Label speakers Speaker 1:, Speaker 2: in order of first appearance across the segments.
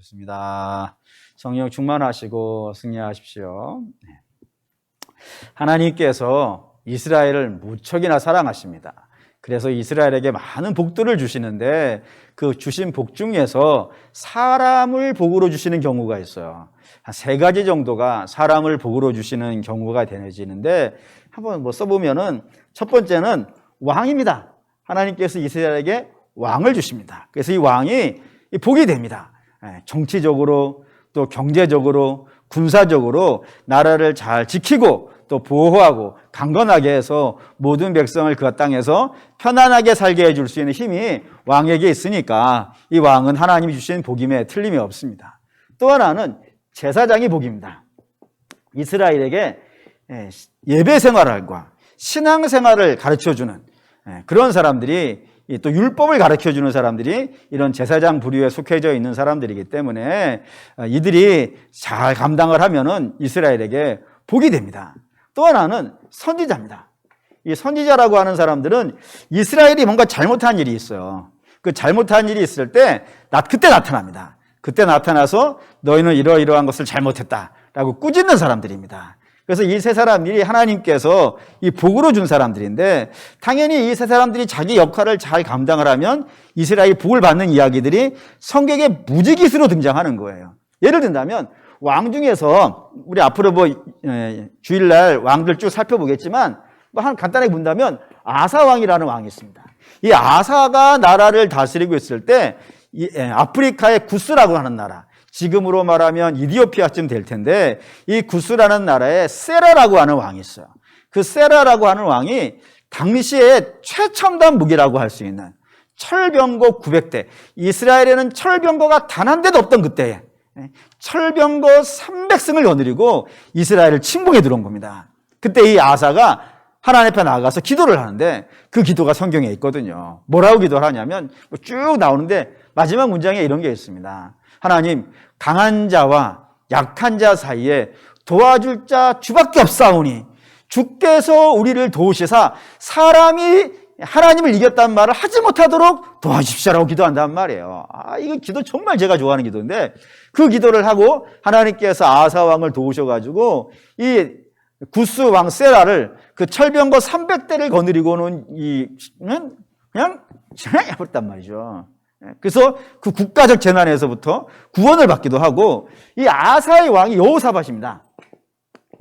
Speaker 1: 기도하겠습니다. 성령 충만하시고 승리하십시오. 하나님께서 이스라엘을 무척이나 사랑하십니다. 그래서 이스라엘에게 많은 복들을 주시는데 그 주신 복 중에서 사람을 복으로 주시는 경우가 있어요. 한 3가지 정도가 사람을 복으로 주시는 경우가 되어지는데 한번 써보면은 첫 번째는 왕입니다. 하나님께서 이스라엘에게 왕을 주십니다. 그래서 이 왕이 복이 됩니다. 정치적으로 또 경제적으로 군사적으로 나라를 잘 지키고 또 보호하고 강건하게 해서 모든 백성을 그 땅에서 편안하게 살게 해줄 수 있는 힘이 왕에게 있으니까 이 왕은 하나님이 주신 복임에 틀림이 없습니다. 또 하나는 제사장이 복입니다. 이스라엘에게 예배 생활과 신앙 생활을 가르쳐주는 그런 사람들이 또 율법을 가르쳐주는 사람들이 이런 제사장 부류에 속해져 있는 사람들이기 때문에 이들이 잘 감당을 하면은 이스라엘에게 복이 됩니다. 또 하나는 선지자입니다. 이 선지자라고 하는 사람들은 이스라엘이 뭔가 잘못한 일이 있어요. 그 잘못한 일이 있을 때 그때 나타납니다. 그때 나타나서 너희는 이러이러한 것을 잘못했다라고 꾸짖는 사람들입니다. 그래서 이 세 사람들이 하나님께서 이 복으로 준 사람들인데 당연히 이 세 사람들이 자기 역할을 잘 감당을 하면 이스라엘이 복을 받는 이야기들이 성경에 무지깃으로 등장하는 거예요. 예를 든다면 왕 중에서 우리 앞으로 주일날 왕들 쭉 살펴보겠지만 간단하게 본다면 아사 왕이라는 왕이 있습니다. 이 아사가 나라를 다스리고 있을 때 아프리카의 구스라고 하는 나라, 지금으로 말하면 이디오피아쯤 될 텐데 이 구스라는 나라에 세라라고 하는 왕이 있어요. 그 세라라고 하는 왕이 당시에 최첨단 무기라고 할 수 있는 철병거 900대, 이스라엘에는 철병거가 단 한 대도 없던 그때에 철병거 300승을 거느리고 이스라엘을 침공해 들어온 겁니다. 그때 이 아사가 하나님 앞에 나가서 기도를 하는데 그 기도가 성경에 있거든요. 뭐라고 기도를 하냐면 쭉 나오는데 마지막 문장에 이런 게 있습니다. 하나님, 강한 자와 약한 자 사이에 도와줄 자 주밖에 없사오니 주께서 우리를 도우시사 사람이 하나님을 이겼다는 말을 하지 못하도록 도와주십시오라고 기도한단 말이에요. 이거 기도 정말 제가 좋아하는 기도인데 그 기도를 하고 하나님께서 아사 왕을 도우셔가지고 이 구스 왕 세라를 그 철병거 300대를 거느리고는 그냥 해버렸단 말이죠. 그래서 그 국가적 재난에서부터 구원을 받기도 하고 이 아사의 왕이 여호사밧입니다.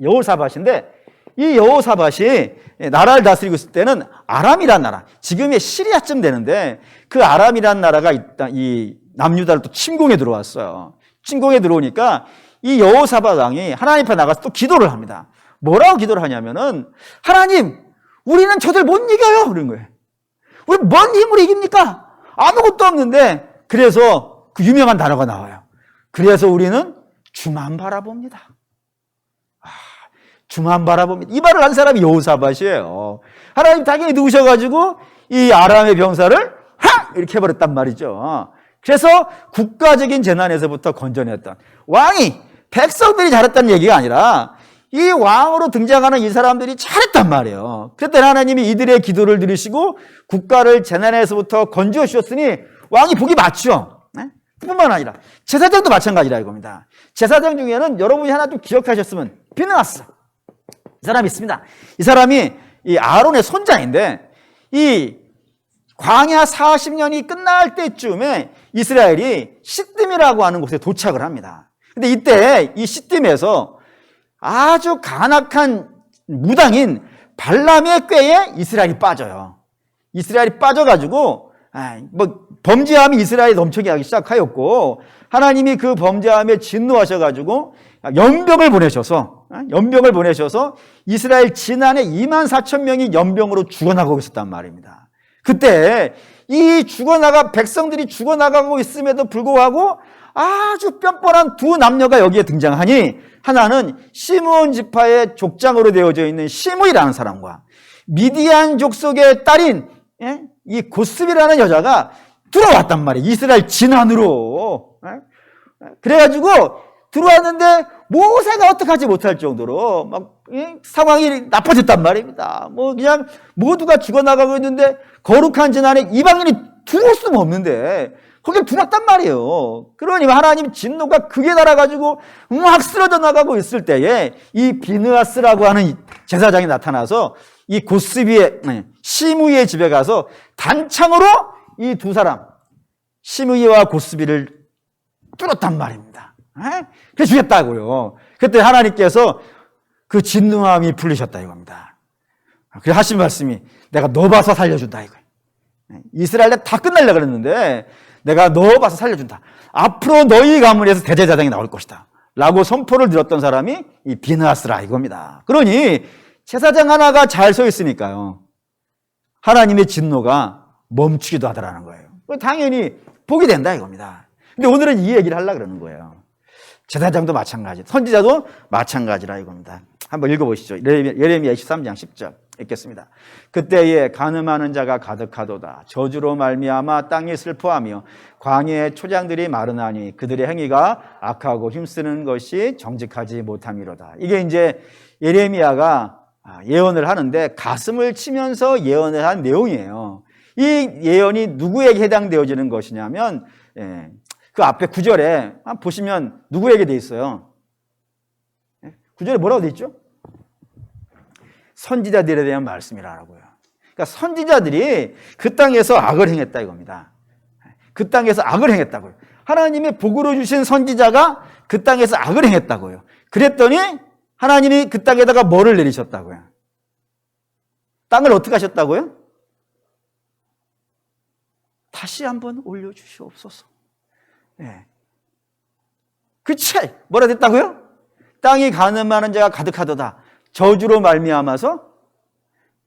Speaker 1: 여호사밧인데 이 여호사밧이 나라를 다스리고 있을 때는 아람이란 나라, 지금의 시리아쯤 되는데 그 아람이란 나라가 이 남유다를 또 침공해 들어왔어요. 침공해 들어오니까 이 여호사밧 왕이 하나님 앞에 나가서 또 기도를 합니다. 뭐라고 기도를 하냐면은 하나님, 우리는 저들 못 이겨요. 그런 거예요. 우리 뭔 힘으로 이깁니까? 아무것도 없는데 그래서 그 유명한 단어가 나와요. 그래서 우리는 주만 바라봅니다. 주만 바라봅니다. 이 말을 한 사람이 여호사밧이에요. 하나님 당연히 누우셔가지고 이 아람의 병사를 이렇게 해버렸단 말이죠. 그래서 국가적인 재난에서부터 건져냈던 왕이 백성들이 잘했다는 얘기가 아니라 이 왕으로 등장하는 이 사람들이 잘했단 말이에요. 그때 하나님이 이들의 기도를 들으시고 국가를 재난에서부터 건져 주셨으니 왕이 복이 맞죠. 그뿐만 아니라 제사장도 마찬가지라 이겁니다. 제사장 중에는 여러분이 하나 좀 기억하셨으면 비느하스 이 사람이 있습니다. 이 사람이 이 아론의 손자인데 이 광야 40년이 끝날 때쯤에 이스라엘이 시딤이라고 하는 곳에 도착을 합니다. 근데 이때 이 시딤에서 아주 간악한 무당인 발람의 꾀에 이스라엘이 빠져요. 이스라엘이 빠져가지고 범죄함이 이스라엘이 넘쳐게 하기 시작하였고 하나님이 그 범죄함에 진노하셔가지고 연병을 보내셔서 이스라엘 지난해 24,000명이 연병으로 죽어나가고 있었단 말입니다. 그때 이 백성들이 죽어나가고 있음에도 불구하고 아주 뻔뻔한 두 남녀가 여기에 등장하니 하나는 시므온 지파의 족장으로 되어져 있는 시므이라는 사람과 미디안 족속의 딸인 이 고스비라는 여자가 들어왔단 말이에요. 이스라엘 진안으로. 그래가지고 들어왔는데 모세가 어떡하지 못할 정도로 막 상황이 나빠졌단 말입니다. 그냥 모두가 죽어나가고 있는데 거룩한 진안에 이방인이 들어올 수는 없는데 거기에 들어왔단 말이에요. 그러니 하나님 진노가 극에 달아가지고 막 쓰러져 나가고 있을 때에 이 비느하스라고 하는 제사장이 나타나서 이 고스비의 시므이의 집에 가서 단창으로 이 두 사람 시므이와 고스비를 뚫었단 말입니다. 그래서 죽였다고요. 그때 하나님께서 그 진노함이 풀리셨다 이겁니다. 그래서 하신 말씀이 내가 너 봐서 살려준다 이거예요. 이스라엘에 다 끝날려 그랬는데 내가 너 봐서 살려준다. 앞으로 너희 가문에서 대제사장이 나올 것이다 라고 선포를 드렸던 사람이 이 비느하스라 이겁니다. 그러니 제사장 하나가 잘 서 있으니까요, 하나님의 진노가 멈추기도 하더라는 거예요. 당연히 복이 된다 이겁니다. 근데 오늘은 이 얘기를 하려고 그러는 거예요. 제사장도 마찬가지, 선지자도 마찬가지라 이겁니다. 한번 읽어보시죠. 예레미야 23장 10절 읽겠습니다. 그때에 간음하는 자가 가득하도다. 저주로 말미암아 땅이 슬퍼하며 광야의 초장들이 마르나니 그들의 행위가 악하고 힘쓰는 것이 정직하지 못함이로다. 이게 이제 예레미야가 예언을 하는데 가슴을 치면서 예언을 한 내용이에요. 이 예언이 누구에게 해당되어지는 것이냐면 그 앞에 9절에 보시면 누구에게 돼 있어요? 9절에 뭐라고 돼 있죠? 선지자들에 대한 말씀이라고요. 그러니까 선지자들이 그 땅에서 악을 행했다 이겁니다. 그 땅에서 악을 행했다고요. 하나님의 복으로 주신 선지자가 그 땅에서 악을 행했다고요. 그랬더니 하나님이 그 땅에다가 뭐를 내리셨다고요? 땅을 어떻게 하셨다고요? 다시 한번 올려주시옵소서. 그치? 뭐라 됐다고요? 땅이 가늠하는 자가 가득하도다. 저주로 말미암아서,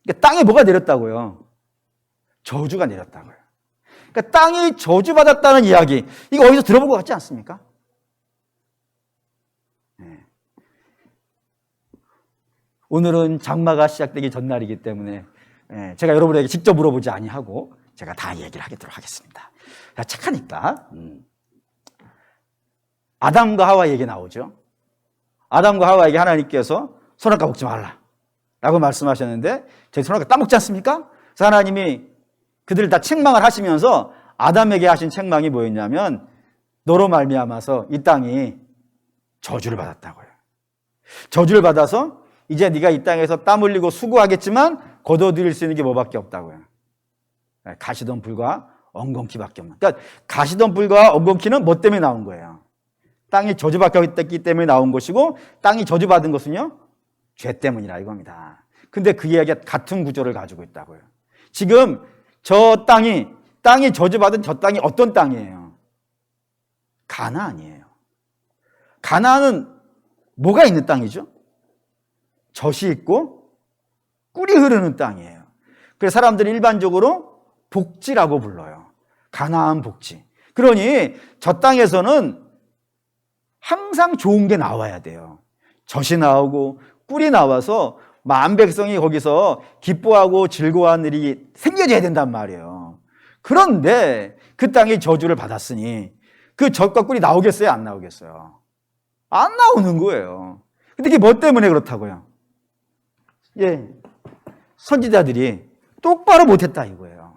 Speaker 1: 그러니까 땅에 뭐가 내렸다고요? 저주가 내렸다고요. 그러니까 땅이 저주받았다는 이야기, 이거 어디서 들어본 것 같지 않습니까? 오늘은 장마가 시작되기 전날이기 때문에 제가 여러분에게 직접 물어보지 아니하고 제가 다 얘기를 하도록 하겠습니다. 착하니까 아담과 하와 얘기 나오죠. 아담과 하와에게 하나님께서 선악과 먹지 말라 라고 말씀하셨는데 저희 선악과 따먹지 않습니까? 그래서 하나님이 그들을 다 책망을 하시면서 아담에게 하신 책망이 뭐였냐면 너로 말미암아서 이 땅이 저주를 받았다고요. 저주를 받아서 이제 네가 이 땅에서 땀 흘리고 수고하겠지만 거둬들일 수 있는 게 뭐밖에 없다고요. 가시덤불과 엉겅퀴밖에 없는. 그러니까 가시덤불과 엉겅퀴는 뭐 때문에 나온 거예요? 땅이 저주받기 때문에 나온 것이고 땅이 저주받은 것은요? 죄 때문이라 이겁니다. 근데 그 이야기가 같은 구조를 가지고 있다고요. 지금 저 땅이 저주받은 저 땅이 어떤 땅이에요? 가나안이에요. 가나안은 뭐가 있는 땅이죠? 젖이 있고 꿀이 흐르는 땅이에요. 그래서 사람들이 일반적으로 복지라고 불러요. 가나안 복지. 그러니 저 땅에서는 항상 좋은 게 나와야 돼요. 젖이 나오고 꿀이 나와서 만 백성이 거기서 기뻐하고 즐거워하는 일이 생겨져야 된단 말이에요. 그런데 그 땅이 저주를 받았으니 그 젖과 꿀이 나오겠어요? 안 나오겠어요? 안 나오는 거예요. 근데 이게 뭐 때문에 그렇다고요? 선지자들이 똑바로 못했다 이거예요.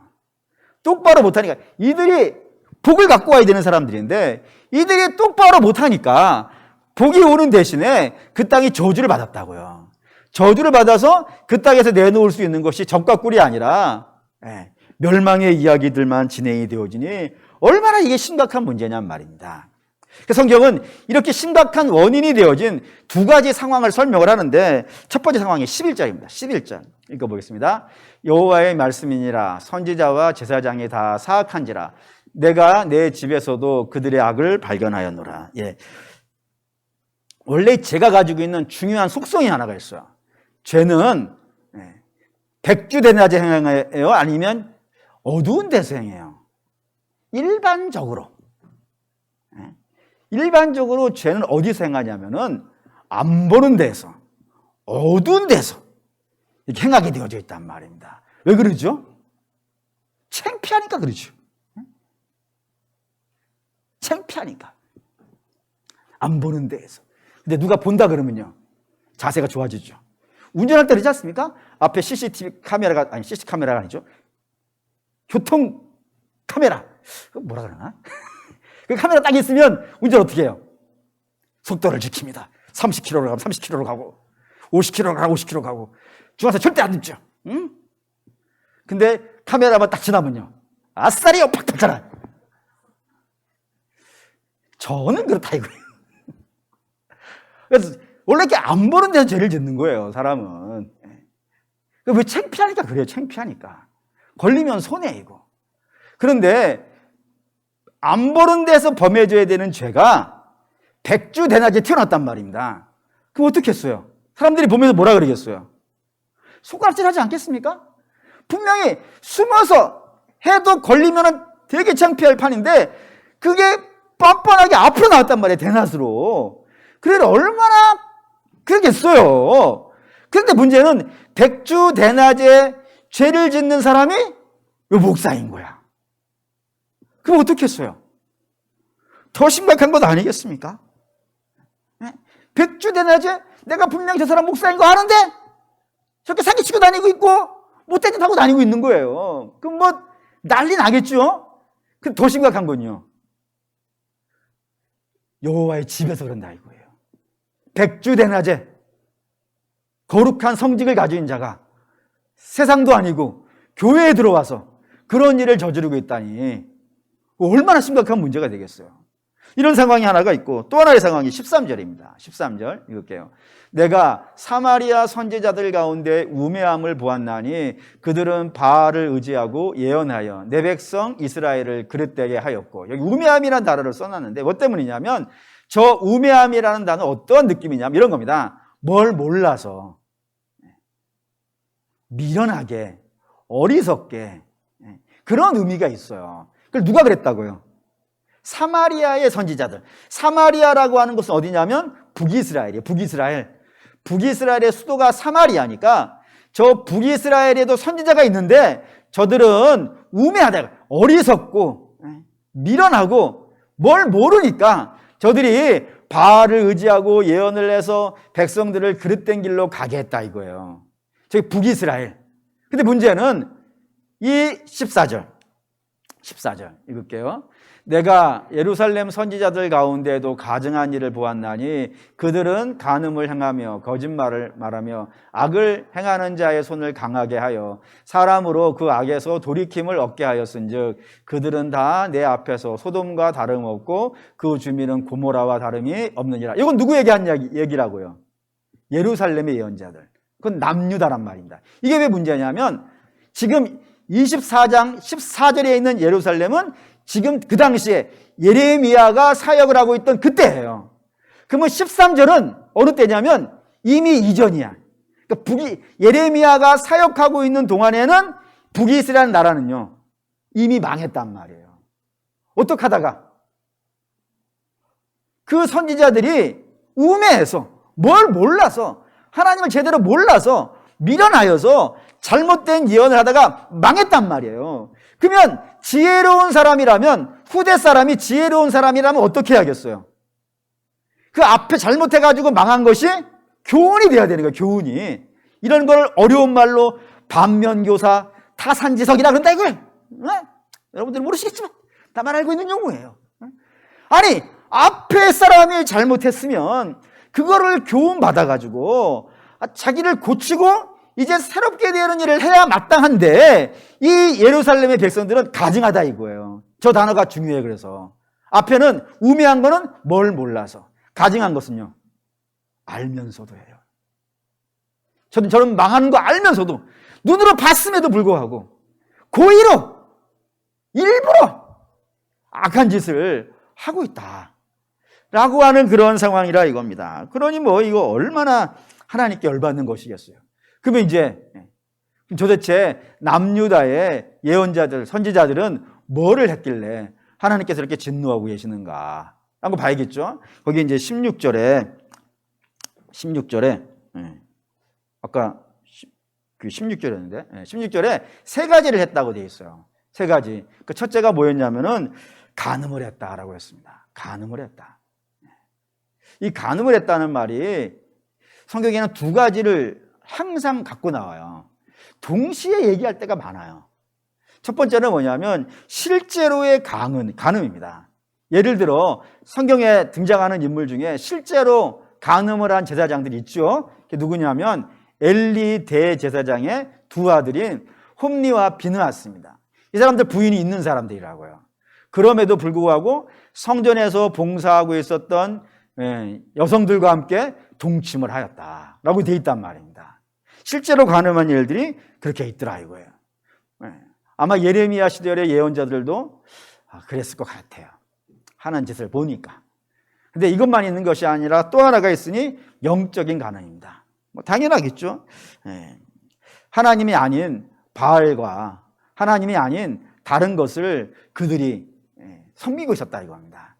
Speaker 1: 똑바로 못하니까 이들이 복을 갖고 와야 되는 사람들인데 이들이 똑바로 못하니까 복이 오는 대신에 그 땅이 저주를 받았다고요. 저주를 받아서 그 땅에서 내놓을 수 있는 것이 젖과 꿀이 아니라 멸망의 이야기들만 진행이 되어지니 얼마나 이게 심각한 문제냔 말입니다. 성경은 이렇게 심각한 원인이 되어진 두 가지 상황을 설명을 하는데 첫 번째 상황이 11절입니다. 11절 읽어보겠습니다. 여호와의 말씀이니라 선지자와 제사장이 다 사악한지라 내가 내 집에서도 그들의 악을 발견하였노라. 원래 죄가 가지고 있는 중요한 속성이 하나가 있어요. 죄는 백주대낮에 행해요? 아니면 어두운 데서 행해요? 일반적으로 죄는 어디서 행하냐면은 안 보는 데서, 어두운 데서 이렇게 행하게 되어져 있단 말입니다. 왜 그러죠? 창피하니까 그러죠. 창피하니까. 안 보는 데에서. 근데 누가 본다 그러면요, 자세가 좋아지죠. 운전할 때 그러지 않습니까? 앞에 CCTV 카메라가, 아니 CC 카메라가 아니죠. 교통 카메라 뭐라 그러나? 그 카메라 딱 있으면 운전 어떻게 해요? 속도를 지킵니다. 30km로 가면 30km로 가고 50km로 가면 50km 가고 중앙선 절대 안 넘죠. 응? 근데 카메라만 딱 지나면요, 아싸리요 팍 탔잖아. 저는 그렇다 이거예요. 그래서 원래 이렇게 안 보는 데서 죄를 짓는 거예요, 사람은. 왜 창피하니까 그래요, 창피하니까. 걸리면 손해이고. 그런데 안 보는 데서 범해줘야 되는 죄가 백주대낮에 튀어났단 말입니다. 그럼 어떻게 했어요? 사람들이 보면서 뭐라 그러겠어요? 손가락질 하지 않겠습니까? 분명히 숨어서 해도 걸리면 되게 창피할 판인데 그게 뻔뻔하게 앞으로 나왔단 말이에요, 대낮으로. 그래 얼마나 그러겠어요. 그런데 문제는 백주대낮에 죄를 짓는 사람이 요 목사인 거야. 그럼 어떻게 했어요? 더 심각한 것 아니겠습니까? 백주대낮에 내가 분명히 저 사람 목사인 거 아는데 저렇게 사기치고 다니고 있고 못된 짓 하고 다니고 있는 거예요. 그럼 뭐 난리 나겠죠? 그 더 심각한 건요, 여호와의 집에서 그런다 이거예요. 백주대낮에 거룩한 성직을 가진 자가 세상도 아니고 교회에 들어와서 그런 일을 저지르고 있다니 얼마나 심각한 문제가 되겠어요. 이런 상황이 하나가 있고 또 하나의 상황이 13절입니다. 13절 읽을게요. 내가 사마리아 선지자들 가운데 우매함을 보았나니 그들은 바알을 의지하고 예언하여 내 백성 이스라엘을 그릇되게 하였고, 여기 우매함이라는 단어를 써놨는데 뭐 때문이냐면 저 우매함이라는 단어 어떤 느낌이냐면 이런 겁니다. 뭘 몰라서 미련하게 어리석게 그런 의미가 있어요. 그걸 누가 그랬다고요? 사마리아의 선지자들. 사마리아라고 하는 곳은 어디냐면 북이스라엘이에요. 북이스라엘의 수도가 사마리아니까 저 북이스라엘에도 선지자가 있는데 저들은 우매하다, 어리석고 미련하고 뭘 모르니까 저들이 바알을 의지하고 예언을 해서 백성들을 그릇된 길로 가게 했다 이거예요. 저기 북이스라엘. 근데 문제는 이 14절 읽을게요. 내가 예루살렘 선지자들 가운데에도 가증한 일을 보았나니 그들은 간음을 행하며 거짓말을 말하며 악을 행하는 자의 손을 강하게 하여 사람으로 그 악에서 돌이킴을 얻게 하였은즉 그들은 다 내 앞에서 소돔과 다름없고 그 주민은 고모라와 다름이 없느니라. 이건 누구 얘기한 얘기라고요? 예루살렘의 예언자들. 그건 남유다란 말입니다. 이게 왜 문제냐면 지금 24장 14절에 있는 예루살렘은 지금 그 당시에 예레미야가 사역을 하고 있던 그때예요. 그러면 13절은 어느 때냐면 이미 이전이야. 그러니까 예레미야가 사역하고 있는 동안에는 북이스라엘 나라는요 이미 망했단 말이에요. 어떻게 하다가 그 선지자들이 우매해서 뭘 몰라서 하나님을 제대로 몰라서 미련하여서 잘못된 예언을 하다가 망했단 말이에요. 그러면 지혜로운 사람이라면, 후대 사람이 지혜로운 사람이라면 어떻게 해야겠어요? 그 앞에 잘못해가지고 망한 것이 교훈이 돼야 되는 거예요. 교훈이. 이런 걸 어려운 말로 반면교사, 타산지석이라 그런다 이거예요. 여러분들은 모르시겠지만 다만 알고 있는 용어예요. 아니 앞에 사람이 잘못했으면 그거를 교훈 받아가지고 자기를 고치고 이제 새롭게 되는 일을 해야 마땅한데 이 예루살렘의 백성들은 가증하다 이거예요. 저 단어가 중요해요. 그래서 앞에는 우매한 거는 뭘 몰라서, 가증한 것은요 알면서도 해요. 저는 망하는 거 알면서도 눈으로 봤음에도 불구하고 고의로 일부러 악한 짓을 하고 있다 라고 하는 그런 상황이라 이겁니다. 그러니 뭐 이거 얼마나 하나님께 열받는 것이겠어요. 그러면 이제 도대체 남유다의 예언자들, 선지자들은 뭐를 했길래 하나님께서 이렇게 진노하고 계시는가 라고 봐야겠죠. 거기 이제 16절에 아까 그 16절이었는데 16절에 세 가지를 했다고 되어 있어요. 세 가지. 그 첫째가 뭐였냐면은 간음을 했다라고 했습니다. 간음을 했다. 이 간음을 했다는 말이 성경에는 두 가지를 항상 갖고 나와요. 동시에 얘기할 때가 많아요. 첫 번째는 뭐냐면 실제로의 간음입니다. 예를 들어 성경에 등장하는 인물 중에 실제로 간음을 한 제사장들이 있죠. 그게 누구냐면 엘리 대제사장의 두 아들인 홈리와 비느하스입니다. 이 사람들 부인이 있는 사람들이라고요. 그럼에도 불구하고 성전에서 봉사하고 있었던 여성들과 함께 동침을 하였다라고 되어 있단 말입니다. 실제로 간음한 일들이 그렇게 있더라 이거예요. 아마 예레미야 시절의 예언자들도 그랬을 것 같아요. 하는 짓을 보니까. 근데 이것만 있는 것이 아니라 또 하나가 있으니 영적인 간음입니다. 뭐 당연하겠죠. 하나님이 아닌 바알과 하나님이 아닌 다른 것을 그들이 섬기고 있었다 이겁니다.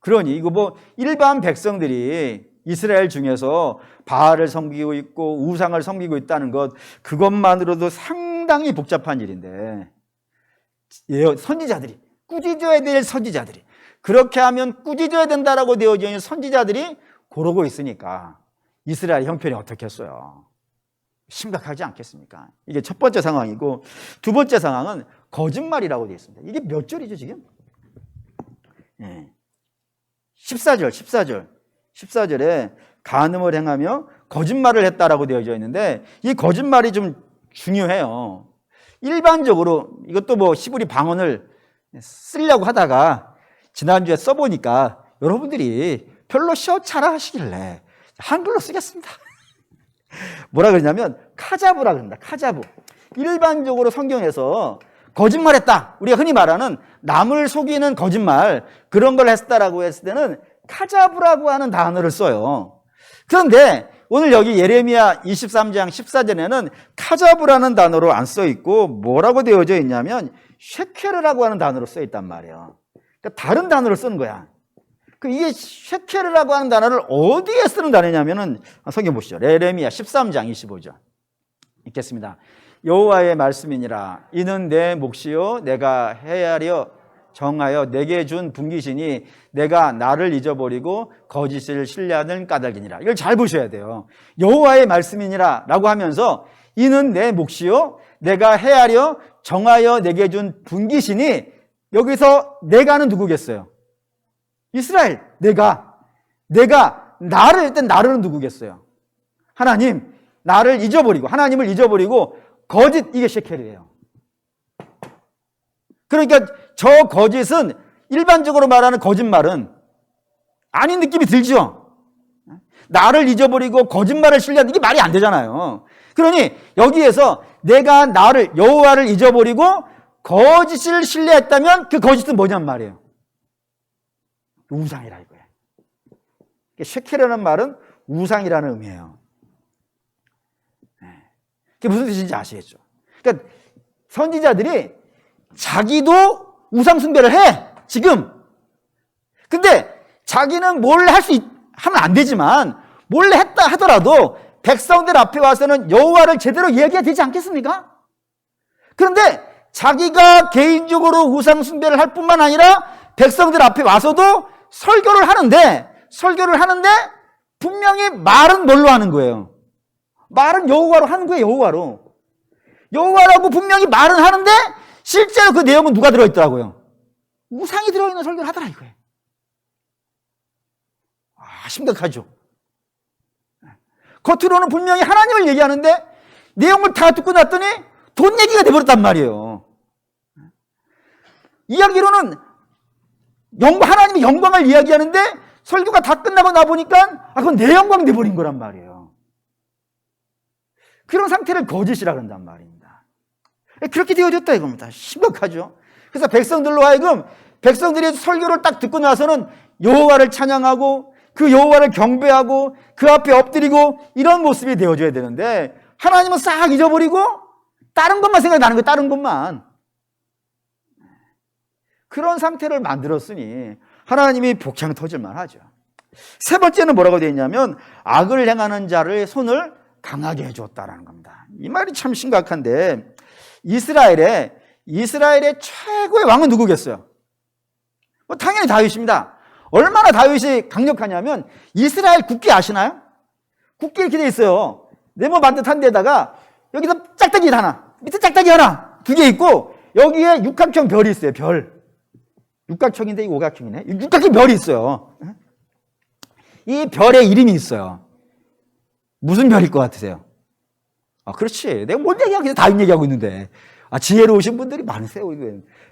Speaker 1: 그러니 이거 뭐 일반 백성들이 이스라엘 중에서 바알을 섬기고 있고 우상을 섬기고 있다는 것, 그것만으로도 상당히 복잡한 일인데 선지자들이, 꾸짖어야 될 선지자들이, 그렇게 하면 꾸짖어야 된다라고 되어져 있는 선지자들이 고르고 있으니까 이스라엘 형편이 어떻겠어요? 심각하지 않겠습니까? 이게 첫 번째 상황이고, 두 번째 상황은 거짓말이라고 되어 있습니다. 이게 몇 절이죠 지금? 14절에 간음을 행하며 거짓말을 했다라고 되어져 있는데, 이 거짓말이 좀 중요해요. 일반적으로 이것도 뭐 히브리 방언을 쓰려고 하다가 지난주에 써보니까 여러분들이 별로 시원찮아 하시길래 한글로 쓰겠습니다. 뭐라 그러냐면 카자부라 그럽니다. 카자부. 일반적으로 성경에서 거짓말했다, 우리가 흔히 말하는 남을 속이는 거짓말, 그런 걸 했다라고 했을 때는 카자부라고 하는 단어를 써요. 그런데 오늘 여기 예레미야 23장 14절에는 카자부라는 단어로 안 써 있고 뭐라고 되어져 있냐면 쉐케르라고 하는 단어로 써 있단 말이에요. 그러니까 다른 단어를 쓰는 거야. 이게 쉐케르라고 하는 단어를 어디에 쓰는 단어냐면은 성경 보시죠. 예레미야 13장 25절 읽겠습니다. 여호와의 말씀이니라. 이는 내 몫이요 내가 헤아려 정하여 내게 준 분깃이니 내가 나를 잊어버리고 거짓을 신뢰하는 까닭이니라. 이걸 잘 보셔야 돼요. 여호와의 말씀이니라 라고 하면서 이는 내 몫이요 내가 헤아려 정하여 내게 준 분깃이니, 여기서 내가는 누구겠어요? 이스라엘. 내가 나를, 일단 나를 누구겠어요? 하나님. 나를 잊어버리고, 하나님을 잊어버리고 거짓, 이게 쉐켈이에요. 그러니까 저 거짓은 일반적으로 말하는 거짓말은 아닌 느낌이 들죠. 나를 잊어버리고 거짓말을 신뢰하는, 이게 말이 안 되잖아요. 그러니 여기에서 내가 나를, 여호와를 잊어버리고 거짓을 신뢰했다면 그 거짓은 뭐냔 말이에요. 우상이라 이거예요. 쉐켈이라는 말은 우상이라는 의미예요. 그게 무슨 뜻인지 아시겠죠? 그러니까 선지자들이 자기도 우상 숭배를 해 지금. 근데 자기는 몰래 하면 안 되지만 몰래 했다 하더라도 백성들 앞에 와서는 여호와를 제대로 이야기해야 되지 않겠습니까? 그런데 자기가 개인적으로 우상 숭배를 할 뿐만 아니라 백성들 앞에 와서도 설교를 하는데 분명히 말은 뭘로 하는 거예요? 말은 여호와로 하는 거예요. 여호와라고 분명히 말은 하는데 실제로 그 내용은 누가 들어있더라고요? 우상이 들어있는 설교를 하더라 이거예요. 심각하죠. 겉으로는 분명히 하나님을 얘기하는데 내용을 다 듣고 났더니 돈 얘기가 돼버렸단 말이에요. 이야기로는 하나님의 영광을 이야기하는데 설교가 다 끝나고 나보니까 그건 내 영광이 돼버린 거란 말이에요. 그런 상태를 거짓이라 그런단 말입니다. 그렇게 되어졌다 이겁니다. 심각하죠. 그래서 백성들로 하여금 백성들이 설교를 딱 듣고 나서는 여호와를 찬양하고 그 여호와를 경배하고 그 앞에 엎드리고 이런 모습이 되어져야 되는데 하나님은 싹 잊어버리고 다른 것만 생각나는 거예요. 다른 것만. 그런 상태를 만들었으니 하나님이 복창 터질만 하죠. 세 번째는 뭐라고 되어 있냐면 악을 행하는 자를 손을 강하게 해주었다라는 겁니다. 이 말이 참 심각한데 이스라엘의 최고의 왕은 누구겠어요? 당연히 다윗입니다. 얼마나 다윗이 강력하냐면 이스라엘 국기 아시나요? 국기 이렇게 돼 있어요. 네모 반듯한 데다가 여기서 짝대기 하나, 밑에 짝대기 하나, 두 개 있고 여기에 육각형 별이 있어요. 별. 육각형인데 이 오각형이네. 육각형 별이 있어요. 이 별의 이름이 있어요. 무슨 별일 것 같으세요? 그렇지. 내가 뭔 얘기하고 있어? 다윗 얘기하고 있는데. 지혜로우신 분들이 많으세요.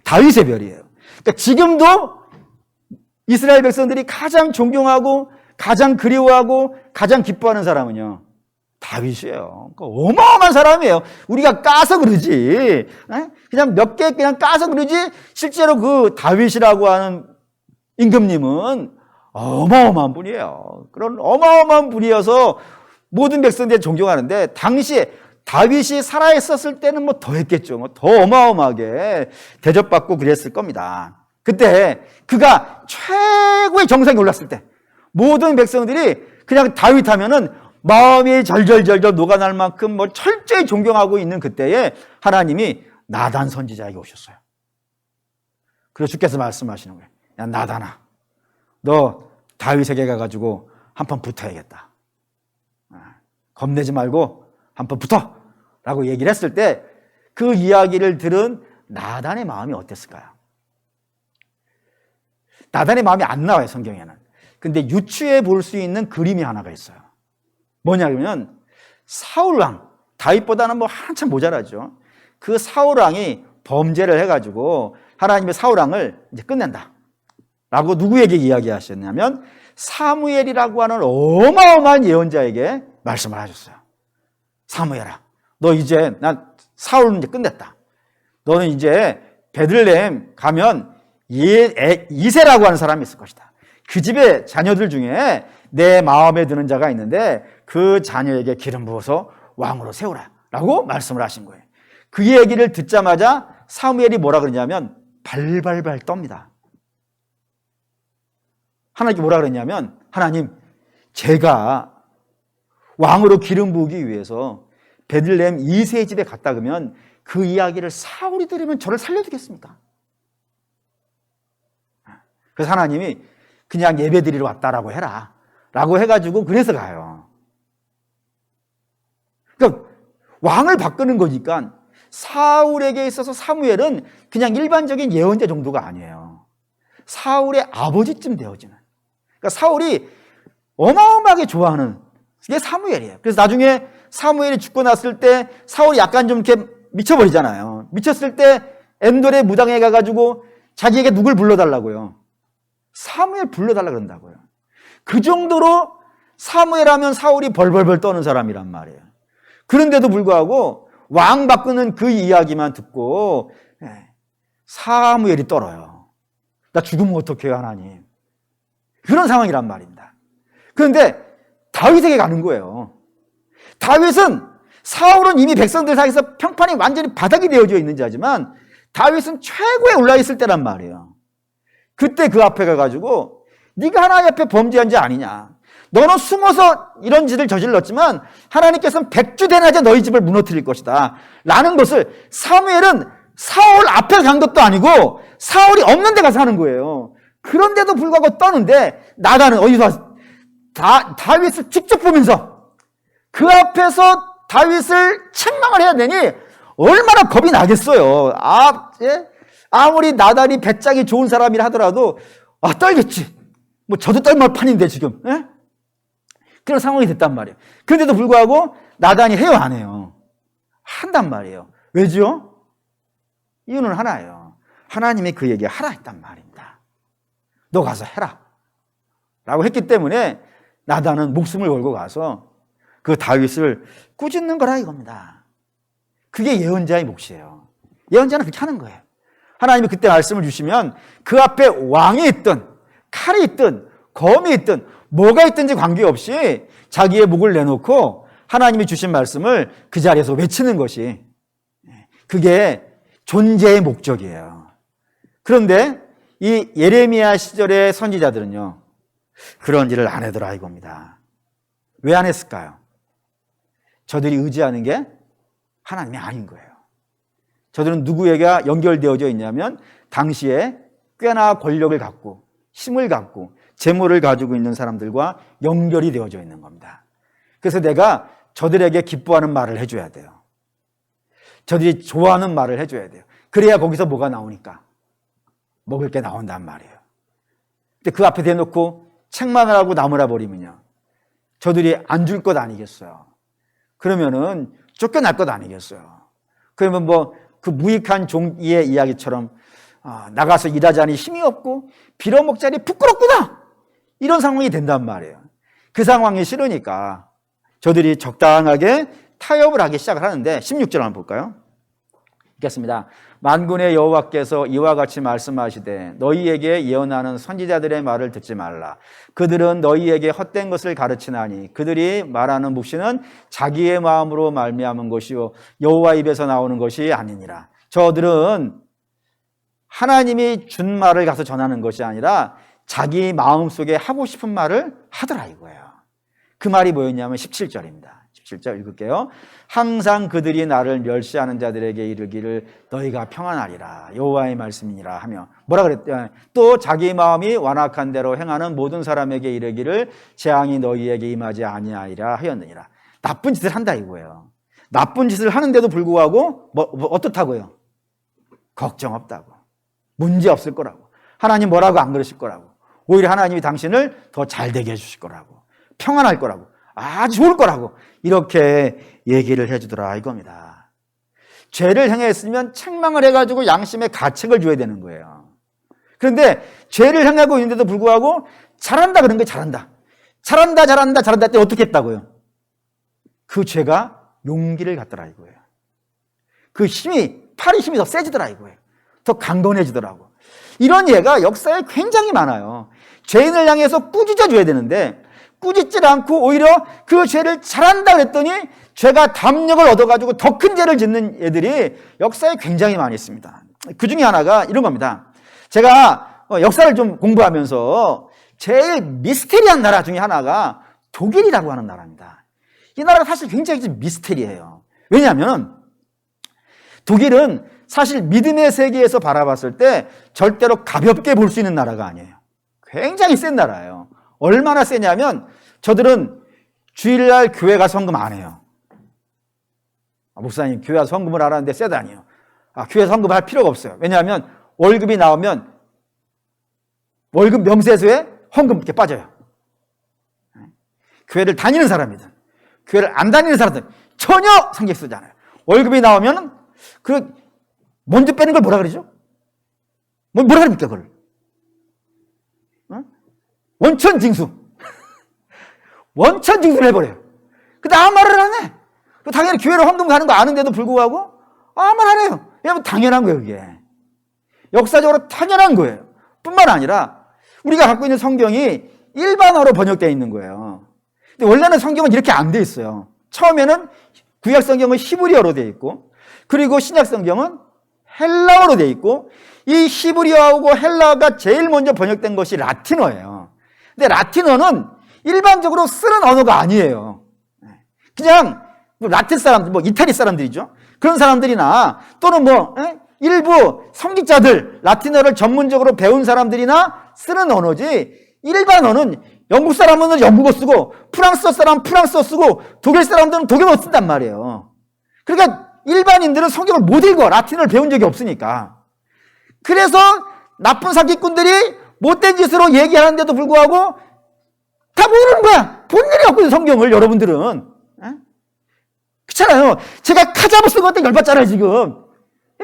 Speaker 1: 다윗의 별이에요. 그러니까 지금도 이스라엘 백성들이 가장 존경하고 가장 그리워하고 가장 기뻐하는 사람은요, 다윗이에요. 그러니까 어마어마한 사람이에요. 우리가 까서 그러지. 그냥 몇 개 그냥 까서 그러지. 실제로 그 다윗이라고 하는 임금님은 어마어마한 분이에요. 그런 어마어마한 분이어서 모든 백성들이 존경하는데, 당시에 다윗이 살아있었을 때는 뭐 더 했겠죠. 뭐 더 어마어마하게 대접받고 그랬을 겁니다. 그때 그가 최고의 정상에 올랐을 때 모든 백성들이 그냥 다윗 하면은 마음이 절절절절 녹아날 만큼 뭐 철저히 존경하고 있는 그때에 하나님이 나단 선지자에게 오셨어요. 그래서 주께서 말씀하시는 거예요. 야, 나단아, 너 다윗에게 가가지고 한판 붙어야겠다. 겁내지 말고 한판 붙어! 라고 얘기를 했을 때 그 이야기를 들은 나단의 마음이 어땠을까요? 나단의 마음이 안 나와요, 성경에는. 근데 유추해 볼 수 있는 그림이 하나가 있어요. 뭐냐면 사울왕, 다윗보다는 뭐 한참 모자라죠. 그 사울왕이 범죄를 해가지고 하나님의 사울왕을 이제 끝낸다 라고 누구에게 이야기하셨냐면 사무엘이라고 하는 어마어마한 예언자에게 말씀을 하셨어요. 사무엘아, 너 이제 난 사울은 이제 끝냈다. 너는 이제 베들레헴 가면 이새라고 하는 사람이 있을 것이다. 그 집의 자녀들 중에 내 마음에 드는 자가 있는데 그 자녀에게 기름 부어서 왕으로 세우라 라고 말씀을 하신 거예요. 그 얘기를 듣자마자 사무엘이 뭐라 그러냐면 발발발 떱니다. 하나님께 뭐라 그랬냐면, 하나님, 제가 왕으로 기름 부으기 위해서 베들레헴 이새의 집에 갔다 그러면 그 이야기를 사울이 들으면 저를 살려두겠습니까? 그래서 하나님이 그냥 예배드리러 왔다라고 해라 라고 해가지고 그래서 가요. 그러니까 왕을 바꾸는 거니까 사울에게 있어서 사무엘은 그냥 일반적인 예언자 정도가 아니에요. 사울의 아버지쯤 되어지는, 그러니까 사울이 어마어마하게 좋아하는 게 사무엘이에요. 그래서 나중에 사무엘이 죽고 났을 때 사울이 약간 좀 이렇게 미쳐버리잖아요. 미쳤을 때 엔돌의 무당에 가가지고 자기에게 누굴 불러달라고요? 사무엘 불러달라 그런다고요. 그 정도로 사무엘 하면 사울이 벌벌벌 떠는 사람이란 말이에요. 그런데도 불구하고 왕 바꾸는 그 이야기만 듣고 사무엘이 떨어요. 나 죽으면 어떡해요, 하나님. 그런 상황이란 말입니다. 그런데 다윗에게 가는 거예요. 다윗은, 사울은 이미 백성들 사이에서 평판이 완전히 바닥이 되어져 있는 자지만 다윗은 최고에 올라있을 때란 말이에요. 그때 그 앞에 가가지고 네가 하나님 앞에 범죄한 자 아니냐, 너는 숨어서 이런 짓을 저질렀지만 하나님께서는 백주대낮에 너희 집을 무너뜨릴 것이다 라는 것을, 사무엘은 사울 앞에 간 것도 아니고 사울이 없는 데 가서 하는 거예요. 그런데도 불구하고 떠는데 나단은 어디서 다윗을 직접 보면서 그 앞에서 다윗을 책망을 해야 되니 얼마나 겁이 나겠어요. 아무리 나단이 배짱이 좋은 사람이라 하더라도 떨겠지. 뭐 저도 떨말 판인데 지금. 그런 상황이 됐단 말이에요. 그런데도 불구하고 나단이 해요, 안 해요? 한단 말이에요. 왜죠? 이유는 하나예요. 하나님이 그에게 하라 했단 말입니다. 너 가서 해라 라고 했기 때문에 나단은 목숨을 걸고 가서 그 다윗을 꾸짖는 거라 이겁니다. 그게 예언자의 몫이에요. 예언자는 그렇게 하는 거예요. 하나님이 그때 말씀을 주시면 그 앞에 왕이 있든 칼이 있든 검이 있든 뭐가 있든지 관계없이 자기의 목을 내놓고 하나님이 주신 말씀을 그 자리에서 외치는 것이, 그게 존재의 목적이에요. 그런데 이 예레미야 시절의 선지자들은요, 그런 일을 안 하더라 이겁니다. 왜 안 했을까요? 저들이 의지하는 게 하나님이 아닌 거예요. 저들은 누구에게 연결되어져 있냐면 당시에 꽤나 권력을 갖고 힘을 갖고 재물을 가지고 있는 사람들과 연결이 되어져 있는 겁니다. 그래서 내가 저들에게 기뻐하는 말을 해줘야 돼요. 저들이 좋아하는 말을 해줘야 돼요. 그래야 거기서 뭐가 나오니까? 먹을 게 나온단 말이에요. 근데 그 앞에 대놓고 책망을 하고 나무라 버리면요, 저들이 안 줄 것 아니겠어요? 그러면은 쫓겨날 것 아니겠어요? 그러면 뭐 그 무익한 종이의 이야기처럼 나가서 일하자니 힘이 없고 빌어먹자니 부끄럽구나, 이런 상황이 된단 말이에요. 그 상황이 싫으니까 저들이 적당하게 타협을 하기 시작을 하는데 16절 한번 볼까요? 읽겠습니다. 만군의 여호와께서 이와 같이 말씀하시되 너희에게 예언하는 선지자들의 말을 듣지 말라. 그들은 너희에게 헛된 것을 가르치나니 그들이 말하는 묵시는 자기의 마음으로 말미암은 것이요 여호와 입에서 나오는 것이 아니니라. 저들은 하나님이 준 말을 가서 전하는 것이 아니라 자기 마음속에 하고 싶은 말을 하더라 이거예요. 그 말이 뭐였냐면 17절입니다. 17절 읽을게요. 항상 그들이 나를 멸시하는 자들에게 이르기를 너희가 평안하리라 여호와의 말씀이니라 하며 뭐라 그랬대요? 또 자기 마음이 완악한 대로 행하는 모든 사람에게 이르기를 재앙이 너희에게 임하지 아니하리라 하였느니라. 나쁜 짓을 한다 이거예요. 나쁜 짓을 하는데도 불구하고 어떻다고요? 걱정 없다고, 문제 없을 거라고, 하나님 뭐라고 안 그러실 거라고, 오히려 하나님이 당신을 더 잘되게 해주실 거라고, 평안할 거라고, 아주 좋을 거라고 이렇게 얘기를 해주더라 이겁니다. 죄를 행했으면 책망을 해가지고 양심의 가책을 줘야 되는 거예요. 그런데 죄를 행하고 있는데도 불구하고 잘한다 그런 게 잘한다 때 어떻게 했다고요? 그 죄가 용기를 갖더라 이거예요. 그 팔의 힘이 더 세지더라 이거예요. 더 강건해지더라고. 이런 예가 역사에 굉장히 많아요. 죄인을 향해서 꾸짖어 줘야 되는데 꾸짖질 않고 오히려 그 죄를 잘한다 그랬더니 죄가 담력을 얻어가지고 더 큰 죄를 짓는 애들이 역사에 굉장히 많이 있습니다. 그 중에 하나가 이런 겁니다. 제가 역사를 좀 공부하면서 제일 미스테리한 나라 중에 하나가 독일이라고 하는 나라입니다. 이 나라가 사실 굉장히 좀 미스테리해요. 왜냐하면 독일은 사실 믿음의 세계에서 바라봤을 때 절대로 가볍게 볼 수 있는 나라가 아니에요. 굉장히 센 나라예요. 얼마나 세냐면 저들은 주일날 교회 가서 헌금 안 해요. 목사님 교회 가서 헌금을 하라는데 세다니요. 교회에서 헌금할 필요가 없어요. 왜냐하면 월급이 나오면 월급 명세서에 헌금 이렇게 빠져요. 교회를 다니는 사람이든 교회를 안 다니는 사람들 전혀 신경 쓰지 않아요. 월급이 나오면 그 먼저 빼는 걸 뭐라 그러죠? 뭐라 그럽니까 그걸? 원천징수. 원천징수를 해버려요. 근데 아무 말을 안 해. 당연히 교회로 헌금 가는 거 아는데도 불구하고 아무 말 안 해요. 왜냐하면 당연한 거예요 그게. 역사적으로 당연한 거예요. 뿐만 아니라 우리가 갖고 있는 성경이 일반어로 번역되어 있는 거예요. 근데 원래는 성경은 이렇게 안 돼 있어요. 처음에는 구약 성경은 히브리어로 되어 있고 그리고 신약 성경은 헬라어로 되어 있고 이 히브리어하고 헬라어가 제일 먼저 번역된 것이 라틴어예요. 근데 라틴어는 일반적으로 쓰는 언어가 아니에요. 그냥 라틴 사람들, 이태리 사람들이죠. 그런 사람들이나 또는 일부 성직자들, 라틴어를 전문적으로 배운 사람들이나 쓰는 언어지 일반어는 영국 사람은 영국어 쓰고 프랑스어 사람은 프랑스어 쓰고 독일 사람들은 독일어 쓴단 말이에요. 그러니까 일반인들은 성경을 못 읽어. 라틴어를 배운 적이 없으니까. 그래서 나쁜 사기꾼들이 못된 짓으로 얘기하는데도 불구하고 다 모르는 거야. 본 일이 없거든 성경을 여러분들은. 그렇잖아요. 제가 카자브 쓴 것도 열받잖아요 지금.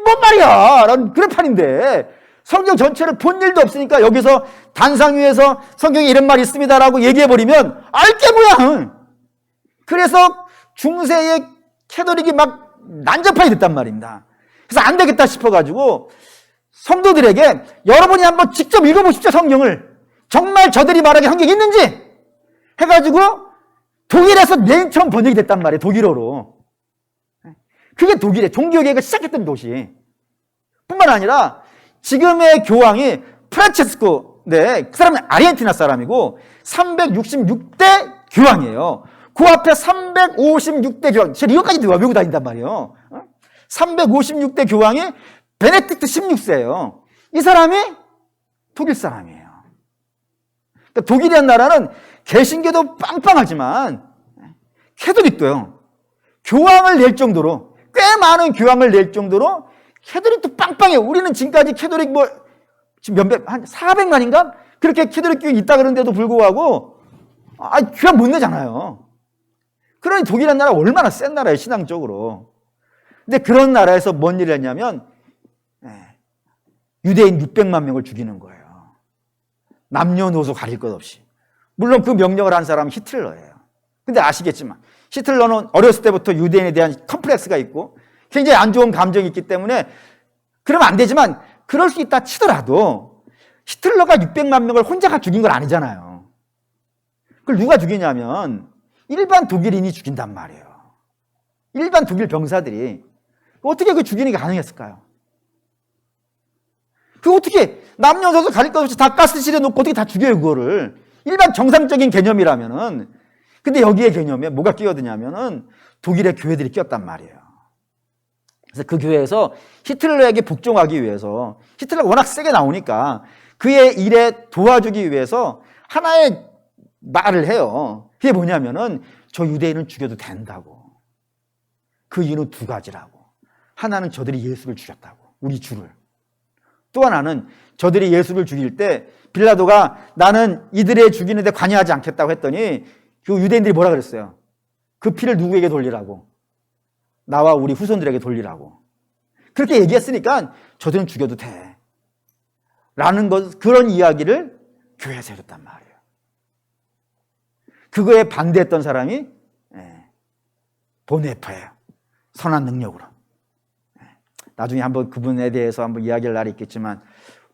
Speaker 1: 뭔 말이야. 난 그런 판인데 성경 전체를 본 일도 없으니까 여기서 단상 위에서 성경에 이런 말이 있습니다라고 얘기해버리면 알게 뭐야. 그래서 중세의 캐톨릭이 막 난잡하게 됐단 말입니다. 그래서 안 되겠다 싶어가지고 성도들에게 여러분이 한번 직접 읽어보십시오 성경을. 정말 저들이 말하기 한게 있는지 해가지고 독일에서 맨 처음 번역이 됐단 말이에요. 독일어로. 그게 독일의 종교개혁을 시작했던 도시. 뿐만 아니라 지금의 교황이 프란체스코, 그 사람은 아르헨티나 사람이고 366대 교황이에요. 그 앞에 356대 교황, 제가 이것까지 외우고 다닌단 말이에요. 356대 교황이 베네딕트 16세예요. 이 사람이 독일 사람이에요. 그러니까 독일이라는 나라는 개신교도 빵빵하지만 캐톨릭도요. 교황을 낼 정도로, 꽤 많은 교황을 낼 정도로 캐톨릭도 빵빵해요. 우리는 지금까지 캐톨릭 지금 한 400만인가? 그렇게 캐톨릭 교회 있다 그러는데도 불구하고, 교회 못 내잖아요. 그러니 독일이라는 나라 얼마나 센 나라예요, 신앙적으로. 근데 그런 나라에서 뭔 일을 했냐면, 유대인 600만 명을 죽이는 거예요. 남녀노소 가릴 것 없이. 물론 그 명령을 한 사람은 히틀러예요. 근데 아시겠지만, 히틀러는 어렸을 때부터 유대인에 대한 컴플렉스가 있고, 굉장히 안 좋은 감정이 있기 때문에, 그러면 안 되지만, 그럴 수 있다 치더라도, 히틀러가 600만 명을 혼자가 죽인 건 아니잖아요. 그걸 누가 죽이냐면, 일반 독일인이 죽인단 말이에요. 일반 독일 병사들이. 어떻게 그 죽이는 게 가능했을까요? 그 어떻게 남녀노소 가릴 것 없이 다 가스실에 놓고 어떻게 다 죽여요, 그거를. 일반 정상적인 개념이라면은. 근데 여기에 개념에 뭐가 끼어드냐면은 독일의 교회들이 끼었단 말이에요. 그래서 그 교회에서 히틀러에게 복종하기 위해서, 히틀러가 워낙 세게 나오니까 그의 일에 도와주기 위해서 하나의 말을 해요. 그게 뭐냐면은 저 유대인은 죽여도 된다고. 그 이유는 두 가지라고. 하나는 저들이 예수를 죽였다고. 우리 주를. 또 하나는 저들이 예수를 죽일 때 빌라도가 나는 이들의 죽이는데 관여하지 않겠다고 했더니 그 유대인들이 뭐라 그랬어요? 그 피를 누구에게 돌리라고? 나와 우리 후손들에게 돌리라고. 그렇게 얘기했으니까 저들은 죽여도 돼. 라는 그런 이야기를 교회에서 해줬단 말이에요. 그거에 반대했던 사람이 보네퍼예요. 선한 능력으로. 나중에 한번 그분에 대해서 한번 이야기할 날이 있겠지만,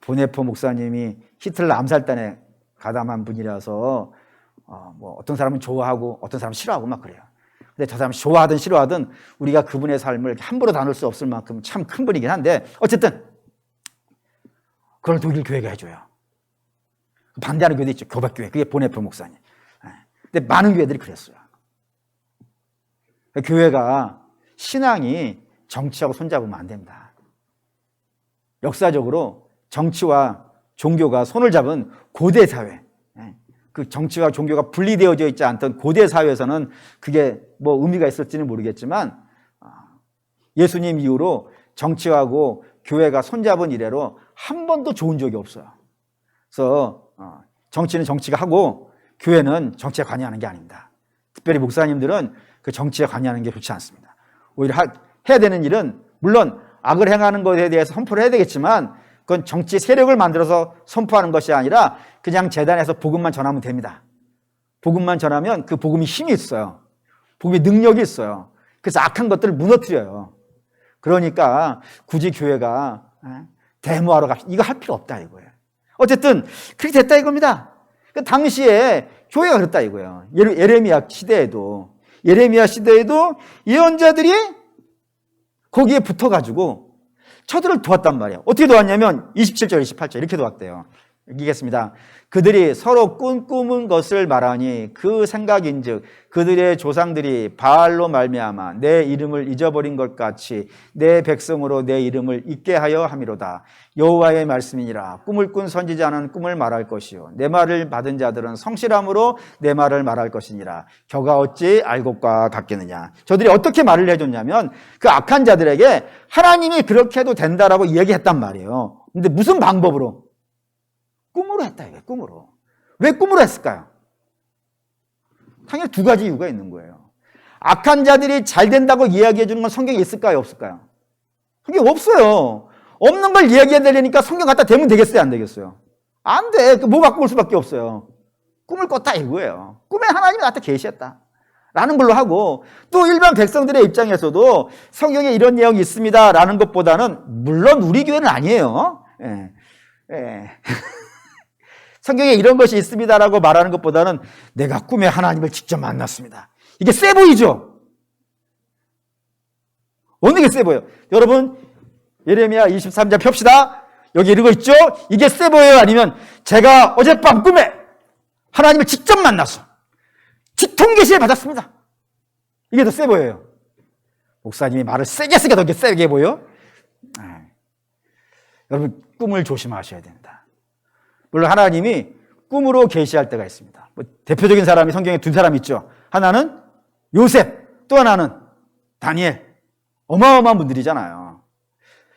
Speaker 1: 보네퍼 목사님이 히틀러 암살단에 가담한 분이라서 어떤 사람은 좋아하고 어떤 사람은 싫어하고 막 그래요. 근데 저 사람이 좋아하든 싫어하든 우리가 그분의 삶을 함부로 나눌 수 없을 만큼 참 큰 분이긴 한데, 어쨌든 그걸 독일 교회가 해줘요. 반대하는 교회도 있죠. 교박교회. 그게 보네퍼 목사님. 근데 많은 교회들이 그랬어요. 교회가 신앙이 정치하고 손잡으면 안 됩니다. 역사적으로 정치와 종교가 손을 잡은 고대 사회, 그 정치와 종교가 분리되어져 있지 않던 고대 사회에서는 그게 뭐 의미가 있을지는 모르겠지만, 예수님 이후로 정치하고 교회가 손잡은 이래로 한 번도 좋은 적이 없어요. 그래서 정치는 정치가 하고 교회는 정치에 관여하는 게 아닙니다. 특별히 목사님들은 그 정치에 관여하는 게 좋지 않습니다. 오히려 해야 되는 일은, 물론 악을 행하는 것에 대해서 선포를 해야 되겠지만, 그건 정치 세력을 만들어서 선포하는 것이 아니라 그냥 재단에서 복음만 전하면 됩니다. 복음만 전하면 그 복음이 힘이 있어요. 복음이 능력이 있어요. 그래서 악한 것들을 무너뜨려요. 그러니까 굳이 교회가 데모하러 갑시다, 이거 할 필요 없다 이거예요. 어쨌든 그렇게 됐다 이겁니다. 그 당시에 교회가 그랬다 이거예요. 예레미야 시대에도 예언자들이 거기에 붙어가지고 저들을 도왔단 말이에요. 어떻게 도왔냐면 27절, 28절 이렇게 도왔대요. 읽겠습니다. 그들이 서로 꿈꾸는 것을 말하니 그 생각인즉 그들의 조상들이 바알로 말미암아 내 이름을 잊어버린 것 같이 내 백성으로 내 이름을 잊게 하여 함이로다. 여호와의 말씀이니라. 꿈을 꾼 선지자는 꿈을 말할 것이요 내 말을 받은 자들은 성실함으로 내 말을 말할 것이니라. 겨가 어찌 알곡과 같겠느냐. 저들이 어떻게 말을 해줬냐면 그 악한 자들에게 하나님이 그렇게 해도 된다라고 이야기했단 말이에요. 근데 무슨 방법으로? 꿈으로 했다 이거예요. 꿈으로. 왜 꿈으로 했을까요? 당연히 두 가지 이유가 있는 거예요. 악한 자들이 잘 된다고 이야기해 주는 건 성경에 있을까요? 없을까요? 성경에 없어요. 없는 걸 이야기해야 되려니까 성경 갖다 대면 되겠어요? 안 되겠어요? 안 돼. 뭐 갖고 올 수밖에 없어요. 꿈을 꿨다 이거예요. 꿈에 하나님이 나한테 계시했다 라는 걸로 하고, 또 일반 백성들의 입장에서도 성경에 이런 내용이 있습니다 라는 것보다는, 물론 우리 교회는 아니에요. 성경에 이런 것이 있습니다라고 말하는 것보다는 내가 꿈에 하나님을 직접 만났습니다. 이게 세 보이죠? 어느 게 세 보여요? 여러분, 예레미야 23장 펴봅시다. 여기 이러고 있죠? 이게 세 보여요? 아니면 제가 어젯밤 꿈에 하나님을 직접 만나서 직통 계시를 받았습니다. 이게 더 세 보여요. 목사님이 말을 세게 쓰게 더 세게 보여? 여러분, 꿈을 조심하셔야 됩니다. 물론 하나님이 꿈으로 계시할 때가 있습니다. 대표적인 사람이 성경에 두 사람 있죠. 하나는 요셉, 또 하나는 다니엘. 어마어마한 분들이잖아요.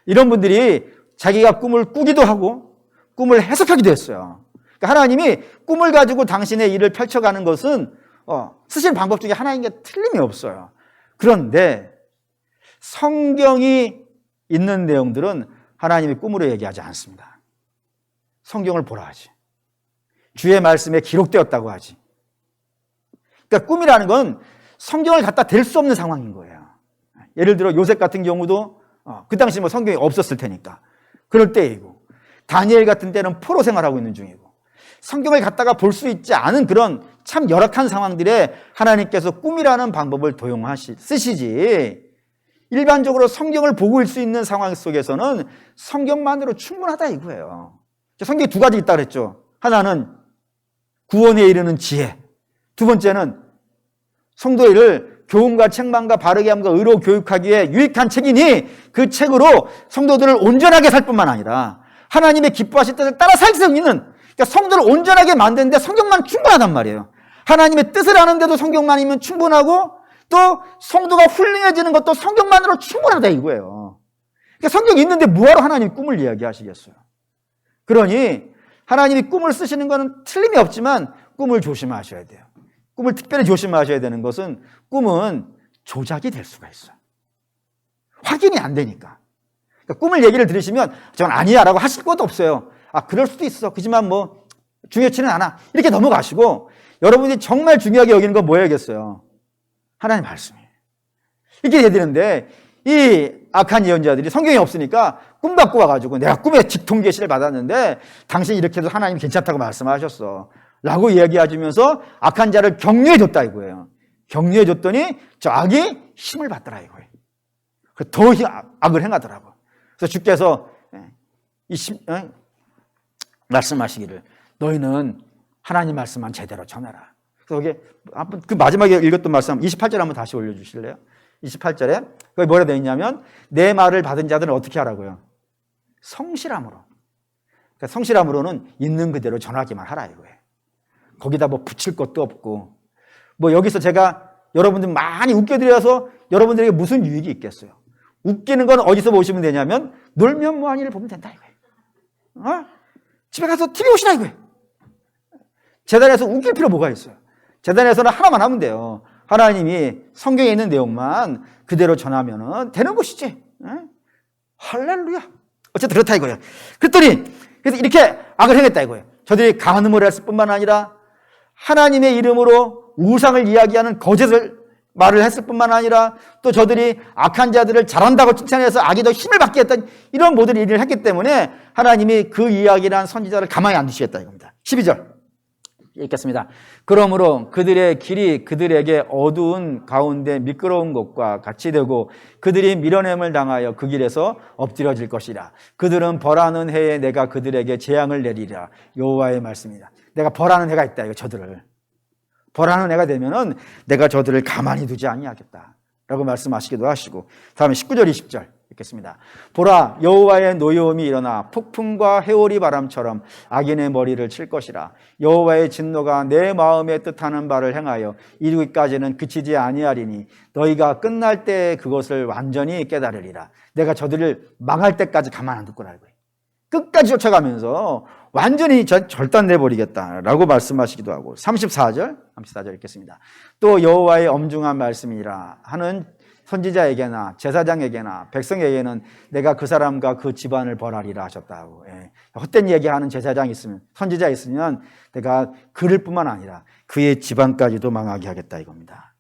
Speaker 1: 이런 분들이 자기가 꿈을 꾸기도 하고 꿈을 해석하기도 했어요. 그러니까 하나님이 꿈을 가지고 당신의 일을 펼쳐가는 것은 쓰시는 방법 중에 하나인 게 틀림이 없어요. 그런데 성경이 있는 내용들은 하나님이 꿈으로 얘기하지 않습니다. 성경을 보라 하지. 주의 말씀에 기록되었다고 하지. 그러니까 꿈이라는 건 성경을 갖다 댈 수 없는 상황인 거예요. 예를 들어 요셉 같은 경우도 그 당시 뭐 성경이 없었을 테니까 그럴 때이고, 다니엘 같은 때는 포로 생활하고 있는 중이고, 성경을 갖다가 볼 수 있지 않은 그런 참 열악한 상황들에 하나님께서 꿈이라는 방법을 쓰시지, 일반적으로 성경을 보고 있을 수 있는 상황 속에서는 성경만으로 충분하다 이거예요. 성경이 두 가지 있다 그랬죠. 하나는 구원에 이르는 지혜, 두 번째는 성도들을 교훈과 책망과 바르게 함과 의로 교육하기에 유익한 책이니 그 책으로 성도들을 온전하게 살 뿐만 아니라 하나님의 기뻐하실 뜻을 따라 살 수 있는, 그러니까 성도를 온전하게 만드는데 성경만 충분하단 말이에요. 하나님의 뜻을 아는데도 성경만이면 충분하고, 또 성도가 훌륭해지는 것도 성경만으로 충분하다 이거예요. 그러니까 성경이 있는데 뭐하러 하나님 꿈을 이야기하시겠어요? 그러니 하나님이 꿈을 쓰시는 것은 틀림이 없지만 꿈을 조심하셔야 돼요. 꿈을 특별히 조심하셔야 되는 것은 꿈은 조작이 될 수가 있어요. 확인이 안 되니까. 그러니까 꿈을 얘기를 들으시면 저는 아니야 라고 하실 것도 없어요. 그럴 수도 있어. 그지만 뭐 중요치는 않아. 이렇게 넘어가시고, 여러분이 정말 중요하게 여기는 건 뭐야겠어요? 하나님 말씀이에요. 이렇게 해야 되는데 이 악한 예언자들이 성경이 없으니까 꿈 갖고 와가지고 내가 꿈에 직통 계시를 받았는데 당신이 이렇게 해도 하나님이 괜찮다고 말씀하셨어 라고 이야기해주면서 악한 자를 격려해줬다 이거예요. 격려해줬더니 저 악이 힘을 받더라 이거예요. 더 악을 행하더라고. 그래서 주께서 말씀하시기를 너희는 하나님 말씀만 제대로 전해라. 그래서 이게 한번 그 마지막에 읽었던 말씀 28절 한번 다시 올려주실래요? 28절에 거기 뭐라 되어 있냐면 내 말을 받은 자들은 어떻게 하라고요? 성실함으로. 그러니까 성실함으로는 있는 그대로 전하기만 하라 이거예요. 거기다 뭐 붙일 것도 없고, 뭐 여기서 제가 여러분들 많이 웃겨드려서 여러분들에게 무슨 유익이 있겠어요? 웃기는 건 어디서 보시면 되냐면 놀면 뭐하니를 보면 된다 이거예요. 집에 가서 TV 보시라 이거예요. 재단에서 웃길 필요 뭐가 있어요? 재단에서는 하나만 하면 돼요. 하나님이 성경에 있는 내용만 그대로 전하면 되는 것이지. 할렐루야. 어쨌든 그렇다 이거예요. 그랬더니 그래서 이렇게 악을 행했다 이거예요. 저들이 간음을 했을 뿐만 아니라 하나님의 이름으로 우상을 이야기하는 거짓을 말을 했을 뿐만 아니라 또 저들이 악한 자들을 잘한다고 칭찬해서 악이 더 힘을 받게 했던 이런 모든 일을 했기 때문에 하나님이 그 이야기를 한 선지자를 가만히 안 두시겠다 이겁니다. 12절 읽겠습니다. 그러므로 그들의 길이 그들에게 어두운 가운데 미끄러운 것과 같이 되고 그들이 밀어냄을 당하여 그 길에서 엎드려질 것이라. 그들은 벌하는 해에 내가 그들에게 재앙을 내리리라. 여호와의 말씀이다. 내가 벌하는 해가 있다 이거. 저들을 벌하는 해가 되면은 내가 저들을 가만히 두지 아니하겠다 라고 말씀하시기도 하시고, 다음에 19절 20절 읽겠습니다. 보라, 여호와의 노여움이 일어나 폭풍과 해오리 바람처럼 악인의 머리를 칠 것이라. 여호와의 진노가 내 마음에 뜻하는 바를 행하여 이루기까지는 그치지 아니하리니 너희가 끝날 때 그것을 완전히 깨달으리라. 내가 저들을 망할 때까지 가만 안 둘 거라. 끝까지 쫓아가면서 완전히 절단내버리겠다라고 말씀하시기도 하고, 34절 읽겠습니다. 또 여호와의 엄중한 말씀이라 하는 선지자에게나 제사장에게나 백성에게는 내가 그 사람과 그 집안을 벌하리라 하셨다고. 헛된 얘기하는 제사장이 있으면, 선지자 있으면 내가 그를 뿐만 아니라 그의 집안까지도 망하게 하겠다 이겁니다.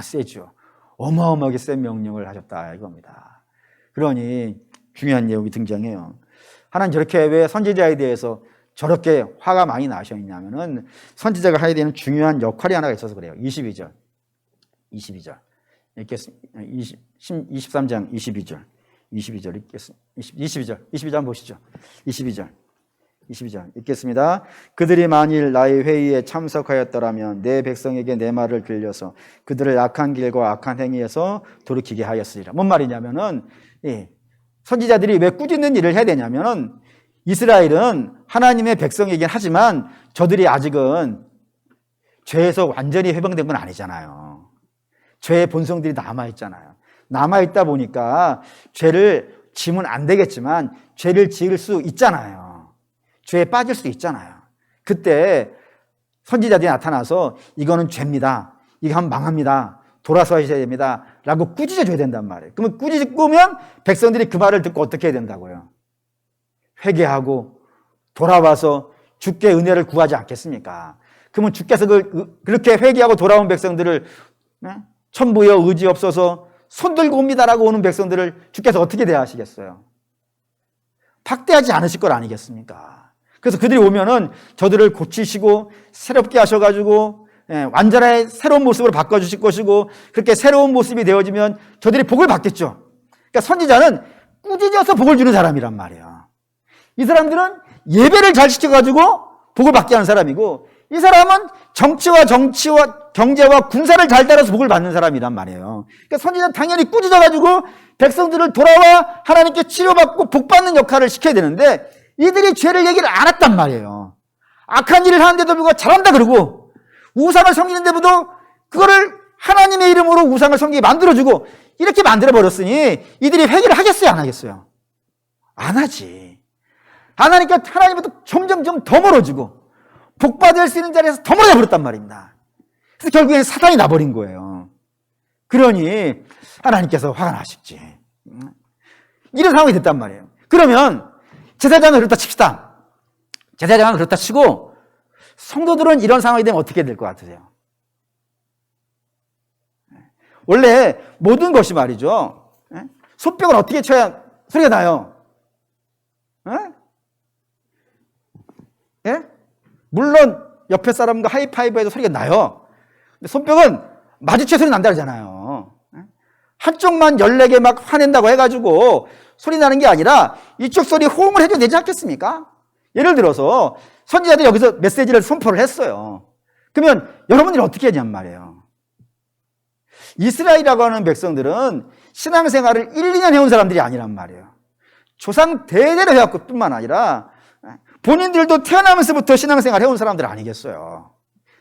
Speaker 1: 세죠. 어마어마하게 센 명령을 하셨다 이겁니다. 그러니 중요한 내용이 등장해요. 하나님 저렇게 왜 선지자에 대해서 저렇게 화가 많이 나셨냐면은 선지자가 해야 되는 중요한 역할이 하나가 있어서 그래요. 22절 읽겠습니다. 23장 22절 읽겠습니다. 22절 한번 보시죠. 22절 읽겠습니다. 그들이 만일 나의 회의에 참석하였더라면 내 백성에게 내 말을 들려서 그들을 악한 길과 악한 행위에서 돌이키게 하였으리라. 뭔 말이냐면은 선지자들이 왜 꾸짖는 일을 해야 되냐면은 이스라엘은 하나님의 백성이긴 하지만 저들이 아직은 죄에서 완전히 해방된 건 아니잖아요. 죄의 본성들이 남아있잖아요. 남아있다 보니까 죄를 지면 안 되겠지만 죄를 지을 수 있잖아요. 죄에 빠질 수 있잖아요. 그때 선지자들이 나타나서 이거는 죄입니다. 이거 하면 망합니다. 돌아서셔야 됩니다. 라고 꾸짖어줘야 된단 말이에요. 그러면 꾸짖으면 백성들이 그 말을 듣고 어떻게 해야 된다고요? 회개하고 돌아와서 주께 은혜를 구하지 않겠습니까? 그러면 주께서 그렇게 회개하고 돌아온 백성들을 천부여 의지 없어서 손들고 옵니다라고 오는 백성들을 주께서 어떻게 대하시겠어요? 박대하지 않으실 것 아니겠습니까? 그래서 그들이 오면은 저들을 고치시고 새롭게 하셔가지고 완전히 새로운 모습으로 바꿔주실 것이고 그렇게 새로운 모습이 되어지면 저들이 복을 받겠죠. 그러니까 선지자는 꾸짖어서 복을 주는 사람이란 말이에요. 이 사람들은 예배를 잘 시켜가지고 복을 받게 하는 사람이고 이 사람은 정치와 경제와 군사를 잘 따라서 복을 받는 사람이란 말이에요. 그러니까 선지자는 당연히 꾸짖어가지고 백성들을 돌아와 하나님께 치료받고 복받는 역할을 시켜야 되는데 이들이 죄를 얘기를 안 했단 말이에요. 악한 일을 하는데도 불구하고 잘한다 그러고 우상을 섬기는데도 그거를 하나님의 이름으로 우상을 섬기게 만들어주고 이렇게 만들어버렸으니 이들이 회개를 하겠어요 안 하겠어요? 안 하지. 안 하니까 하나님부터 점점 더 멀어지고 복받을 수 있는 자리에서 더 멀어져 버렸단 말입니다. 그래서 결국에는 사단이 나버린 거예요. 그러니 하나님께서 화가 나셨지. 이런 상황이 됐단 말이에요. 그러면 제사장은 그렇다 칩시다. 제사장은 그렇다 치고 성도들은 이런 상황이 되면 어떻게 될 것 같으세요? 원래 모든 것이 말이죠. 소벽을 어떻게 쳐야 소리가 나요? 예? 물론 옆에 사람과 하이파이브해도 소리가 나요. 근데 손뼉은 마주치면 소리 난다 그러잖아요. 한쪽만 14개 막 화낸다고 해가지고 소리 나는 게 아니라 이쪽 소리 호응을 해줘야 되지 않겠습니까? 예를 들어서 선지자들이 여기서 메시지를 선포를 했어요. 그러면 여러분들이 어떻게 하냔 말이에요. 이스라엘이라고 하는 백성들은 신앙생활을 1, 2년 해온 사람들이 아니란 말이에요. 조상 대대로 해왔고 뿐만 아니라 본인들도 태어나면서부터 신앙생활 해온 사람들 아니겠어요.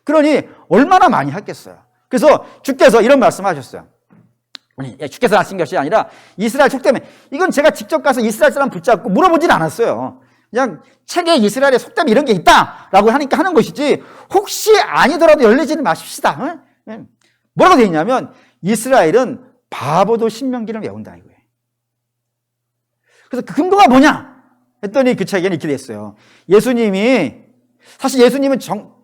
Speaker 1: 그러니 얼마나 많이 했겠어요. 그래서 주께서 이런 말씀하셨어요. 아니, 주께서 하신 것이 아니라 이스라엘 속담에 이건 제가 직접 가서 이스라엘 사람 붙잡고 물어보진 않았어요. 그냥 책에 이스라엘의 속담이 이런 게 있다라고 하니까 하는 것이지 혹시 아니더라도 열리지는 마십시다. 뭐라고 되어 있냐면 이스라엘은 바보도 신명기를 외운다 이거예요. 그래서 그 근거가 뭐냐 했더니 그 책에는 이렇게 돼 있어요. 사실 예수님은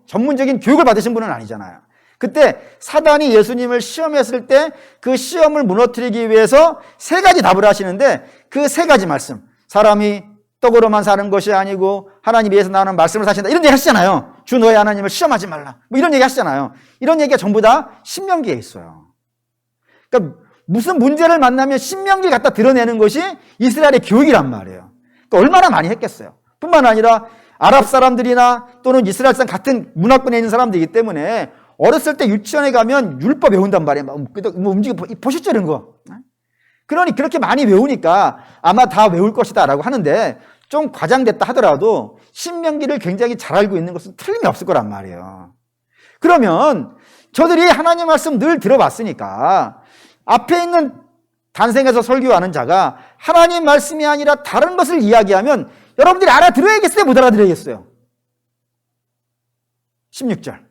Speaker 1: 전문적인 교육을 받으신 분은 아니잖아요. 그때 사단이 예수님을 시험했을 때 그 시험을 무너뜨리기 위해서 3가지 답을 하시는데 그 3가지 말씀, 사람이 떡으로만 사는 것이 아니고 하나님 위에서 나오는 말씀을 사신다 이런 얘기 하시잖아요. 주 너의 하나님을 시험하지 말라 뭐 이런 얘기 하시잖아요. 이런 얘기가 전부 다 신명기에 있어요. 그러니까 무슨 문제를 만나면 신명기를 갖다 드러내는 것이 이스라엘의 교육이란 말이에요. 그러니까 얼마나 많이 했겠어요. 뿐만 아니라 아랍 사람들이나 또는 이스라엘 사람 같은 문화권에 있는 사람들이기 때문에 어렸을 때 유치원에 가면 율법 외운단 말이에요. 뭐 움직이고 보시죠 이런 거. 그러니 그렇게 많이 외우니까 아마 다 외울 것이다 라고 하는데 좀 과장됐다 하더라도 신명기를 굉장히 잘 알고 있는 것은 틀림이 없을 거란 말이에요. 그러면 저들이 하나님 말씀 늘 들어봤으니까 앞에 있는 단생에서 설교하는 자가 하나님 말씀이 아니라 다른 것을 이야기하면 여러분들이 알아들어야겠어요? 못 알아들어야겠어요? 16절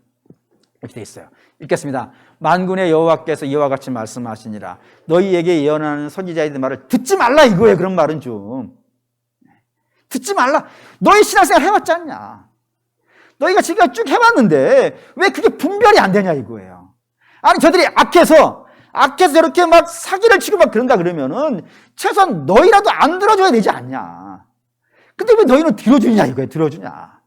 Speaker 1: 이렇게 돼 있어요. 읽겠습니다. 만군의 여호와께서 이와 같이 말씀하시니라 너희에게 예언하는 선지자의 말을 듣지 말라 이거예요. 그런 말은 좀 듣지 말라. 너희 신앙생활 해왔지 않냐. 너희가 지금까지 쭉 해왔는데 왜 그게 분별이 안 되냐 이거예요. 아니 저들이 악해서 저렇게 막 사기를 치고 막 그런가 그러면은 최소한 너희라도 안 들어줘야 되지 않냐. 근데 왜 너희는 들어주냐 이거예요. 들어주냐.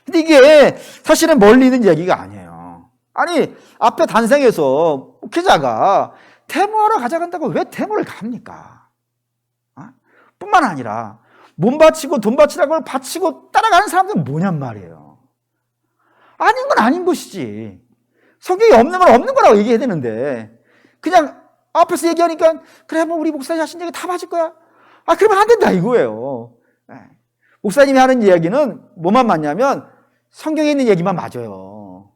Speaker 1: 근데 이게 사실은 멀리 있는 얘기가 아니에요. 아니 앞에 단생에서 목회자가 데모하러 가져간다고 왜 데모를 갑니까? 뿐만 아니라 몸 바치고 돈 바치라고 바치고 따라가는 사람들은 뭐냔 말이에요. 아닌 건 아닌 것이지. 성경이 없는 건 없는 거라고 얘기해야 되는데 그냥 앞에서 얘기하니까 그래 뭐 우리 목사님 하신 얘기 다 맞을 거야. 그러면 안 된다 이거예요. 목사님이 하는 이야기는 뭐만 맞냐면 성경에 있는 얘기만 맞아요.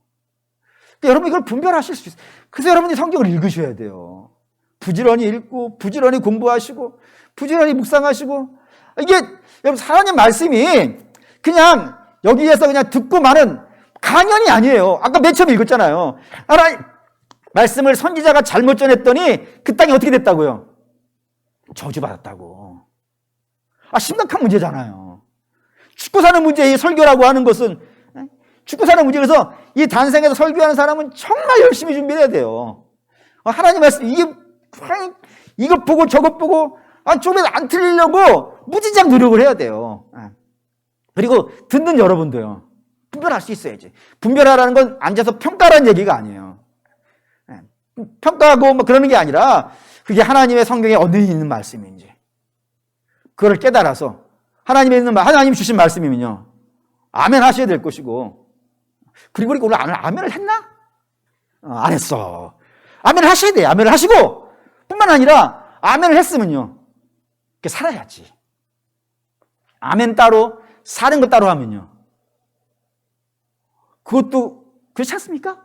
Speaker 1: 여러분 이걸 분별하실 수 있어요. 그래서 여러분이 성경을 읽으셔야 돼요. 부지런히 읽고 부지런히 공부하시고 부지런히 묵상하시고, 이게 여러분 하나님 말씀이 그냥 여기에서 그냥 듣고 마는 강연이 아니에요. 아까 맨 처음에 읽었잖아요. 하나님 말씀을 선지자가 잘못 전했더니 그 땅이 어떻게 됐다고요? 저주받았다고. 심각한 문제잖아요. 죽고 사는 문제의 설교라고 하는 것은, 죽고 사는 문제. 그래서 이 단생에서 설교하는 사람은 정말 열심히 준비해야 돼요. 하나님 말씀, 이것 보고 저것 보고 좀 안 틀리려고 무진장 노력을 해야 돼요. 그리고 듣는 여러분도요, 분별할 수 있어야지. 분별하라는 건 앉아서 평가라는 얘기가 아니에요. 평가하고 뭐 그러는 게 아니라 그게 하나님의 성경에 어디 있는 말씀인지 그걸 깨달아서 하나님 주신 말씀이면요, 아멘 하셔야 될 것이고, 그리고 오늘 아멘을 했나? 안 했어. 아멘을 하셔야 돼요. 아멘을 하시고, 뿐만 아니라 아멘을 했으면요, 살아야지. 아멘 따로 사는 것 따로 하면요, 그것도 그렇지 않습니까?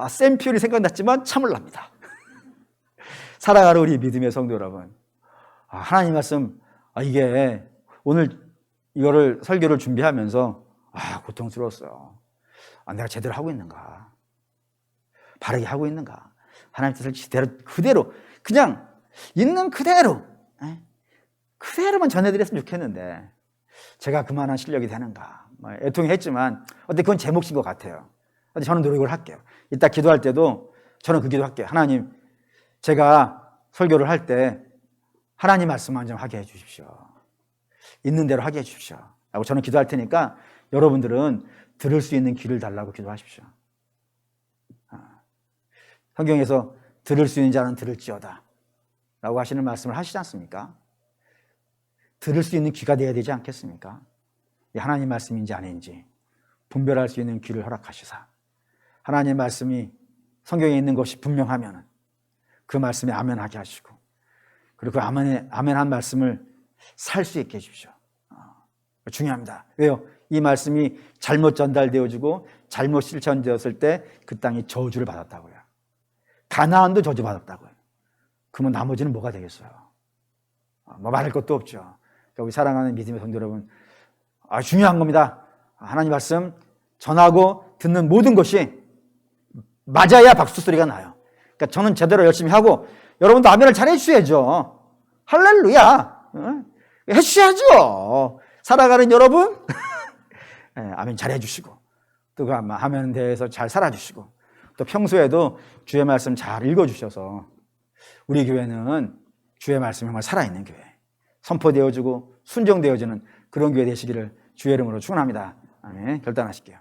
Speaker 1: 센 표현이 생각났지만 참을랍니다. 사랑하는 우리 믿음의 성도 여러분, 하나님 말씀, 이게 오늘 이거를 설교를 준비하면서 고통스러웠어요. 내가 제대로 하고 있는가? 바르게 하고 있는가? 하나님 뜻을 그대로 그냥 있는 그대로만 전해드렸으면 좋겠는데 제가 그만한 실력이 되는가? 애통했지만 어때, 그건 제 몫인 것 같아요. 근데 저는 노력을 할게요. 이따 기도할 때도 저는 그 기도할게요. 하나님, 제가 설교를 할 때 하나님 말씀만 좀 하게 해주십시오. 있는 대로 하게 해주십시오. 라고 저는 기도할 테니까 여러분들은 들을 수 있는 귀를 달라고 기도하십시오. 성경에서 들을 수 있는 자는 들을지어다 라고 하시는 말씀을 하시지 않습니까? 들을 수 있는 귀가 되어야 되지 않겠습니까? 하나님 말씀인지 아닌지 분별할 수 있는 귀를 허락하시사, 하나님 말씀이 성경에 있는 것이 분명하면 그 말씀에 아멘하게 하시고, 그리고 그 아멘한 말씀을 살 수 있게 해주십시오. 중요합니다. 왜요? 이 말씀이 잘못 전달되어지고 잘못 실천되었을 때 그 땅이 저주를 받았다고요. 가나안도 저주받았다고요. 그러면 나머지는 뭐가 되겠어요? 말할 것도 없죠. 우리 사랑하는 믿음의 성도 여러분, 중요한 겁니다. 하나님 말씀 전하고 듣는 모든 것이 맞아야 박수 소리가 나요. 그러니까 저는 제대로 열심히 하고 여러분도 아멘을 잘 해주셔야죠. 할렐루야. 해주셔야죠. 살아가는 여러분 아멘 잘 해주시고, 또 그 아멘 대해서 잘 살아주시고, 또 평소에도 주의 말씀 잘 읽어주셔서 우리 교회는 주의 말씀이 정말 살아있는 교회, 선포되어지고 순종되어지는 그런 교회 되시기를 주의 이름으로 축원합니다. 아멘. 결단하실게요.